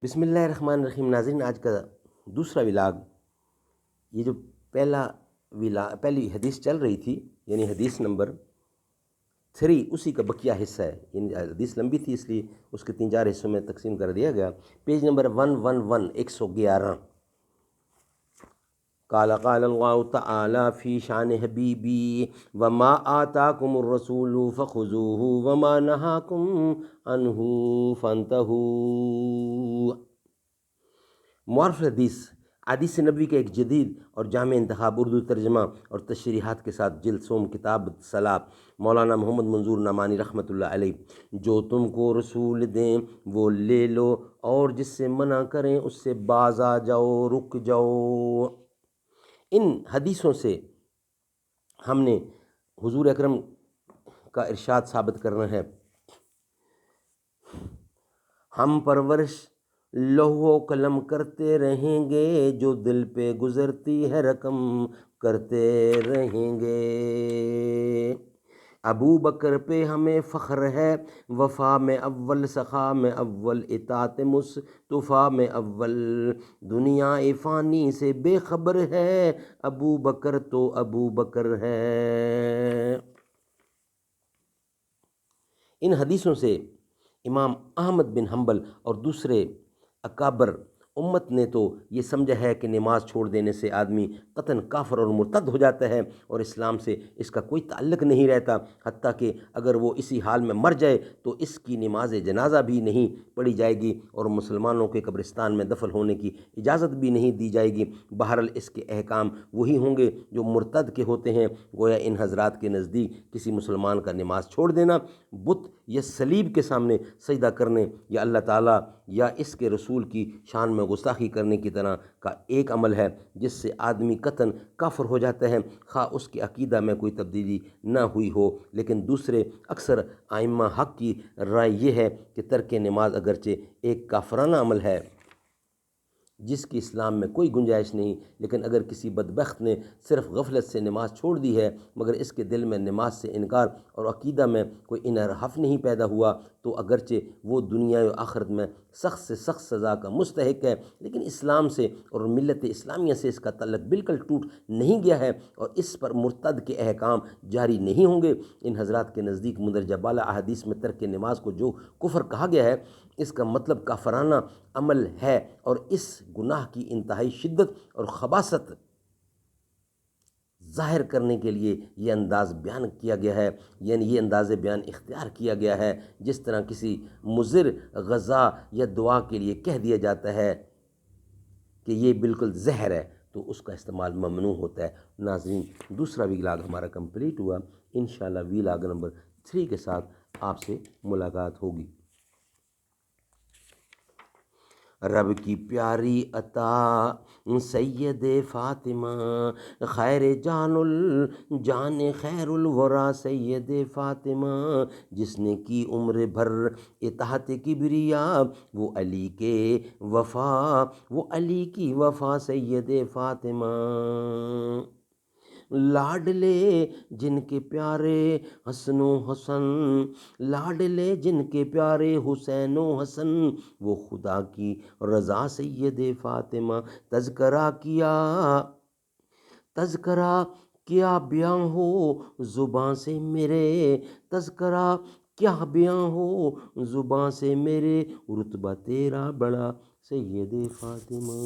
بسم اللہ الرحمن الرحیم۔ ناظرین، آج کا دوسرا ولاگ، یہ جو پہلی حدیث چل رہی تھی، یعنی حدیث نمبر 3، اسی کا بقیہ حصہ ہے۔ یعنی حدیث لمبی تھی اس لیے اس کے 3-4 حصوں میں تقسیم کر دیا گیا۔ پیج نمبر 111 قال اللہ تعالی فی شان حبیبی وما آتاکم الرسول فخذوہ وما نہاکم عنہ فانتہوا۔ معرف حدیث نبوی کا ایک جدید اور جامع انتخاب، اردو ترجمہ اور تشریحات کے ساتھ، جلد سوم، کتاب صلاح، مولانا محمد منظور نعمانی رحمۃ اللہ علیہ۔ جو تم کو رسول دیں وہ لے لو، اور جس سے منع کریں اس سے باز آ جاؤ، رک جاؤ۔ ان حدیثوں سے ہم نے حضور اکرم کا ارشاد ثابت کرنا ہے، ہم پرورش لوح و قلم کرتے رہیں گے، جو دل پہ گزرتی ہے رقم کرتے رہیں گے۔ ابو بکر پہ ہمیں فخر ہے، وفا میں اول، سخا میں اول، اطاعت مصطفیٰ میں اول۔ دنیا فانی سے بے خبر ہے، ابو بکر تو ابو بکر ہے۔ ان حدیثوں سے امام احمد بن حنبل اور دوسرے اکابر امت نے تو یہ سمجھا ہے کہ نماز چھوڑ دینے سے آدمی قطعاً کافر اور مرتد ہو جاتا ہے، اور اسلام سے اس کا کوئی تعلق نہیں رہتا، حتیٰ کہ اگر وہ اسی حال میں مر جائے تو اس کی نماز جنازہ بھی نہیں پڑھی جائے گی، اور مسلمانوں کے قبرستان میں دفن ہونے کی اجازت بھی نہیں دی جائے گی۔ بہرحال اس کے احکام وہی ہوں گے جو مرتد کے ہوتے ہیں۔ گویا ان حضرات کے نزدیک کسی مسلمان کا نماز چھوڑ دینا بت یا صلیب کے سامنے سجدہ کرنے، یا اللہ تعالیٰ یا اس کے رسول کی شان میں گستاخی کرنے کی طرح کا ایک عمل ہے، جس سے آدمی قطعاً کافر ہو جاتا ہے، خواہ اس کے عقیدہ میں کوئی تبدیلی نہ ہوئی ہو۔ لیکن دوسرے اکثر ائمہ حق کی رائے یہ ہے کہ ترک نماز اگرچہ ایک کافرانہ عمل ہے جس کی اسلام میں کوئی گنجائش نہیں، لیکن اگر کسی بدبخت نے صرف غفلت سے نماز چھوڑ دی ہے، مگر اس کے دل میں نماز سے انکار اور عقیدہ میں کوئی انحراف نہیں پیدا ہوا، تو اگرچہ وہ دنیا و آخرت میں سخت سے سخت سزا کا مستحق ہے، لیکن اسلام سے اور ملت اسلامیہ سے اس کا تعلق بالکل ٹوٹ نہیں گیا ہے، اور اس پر مرتد کے احکام جاری نہیں ہوں گے۔ ان حضرات کے نزدیک مندرجہ بالا احادیث میں ترک نماز کو جو کفر کہا گیا ہے، اس کا مطلب کافرانہ عمل ہے، اور اس گناہ کی انتہائی شدت اور خباثت ظاہر کرنے کے لیے یہ انداز بیان کیا گیا ہے، یعنی یہ انداز بیان اختیار کیا گیا ہے، جس طرح کسی مضر غذا یا دعا کے لیے کہہ دیا جاتا ہے کہ یہ بالکل زہر ہے، تو اس کا استعمال ممنوع ہوتا ہے۔ ناظرین، دوسرا ویلاگ ہمارا کمپلیٹ ہوا۔ انشاءاللہ ویلاگ نمبر 3 کے ساتھ آپ سے ملاقات ہوگی۔ رب کی پیاری عطا سید فاطمہ، خیر جان الجان خیر الورا سید فاطمہ، جس نے کی عمر بھر اطاعت کبریا، وہ علی کی وفا سید فاطمہ۔ لاڈلے جن کے پیارے حسن و حسن، لاڈلے جن کے پیارے حسین و حسن، وہ خدا کی رضا سید فاطمہ۔ تذکرہ کیا بیاں ہو زباں سے میرے، تذکرہ کیا بیاں ہو زباں سے میرے، رتبہ تیرا بڑا سید فاطمہ۔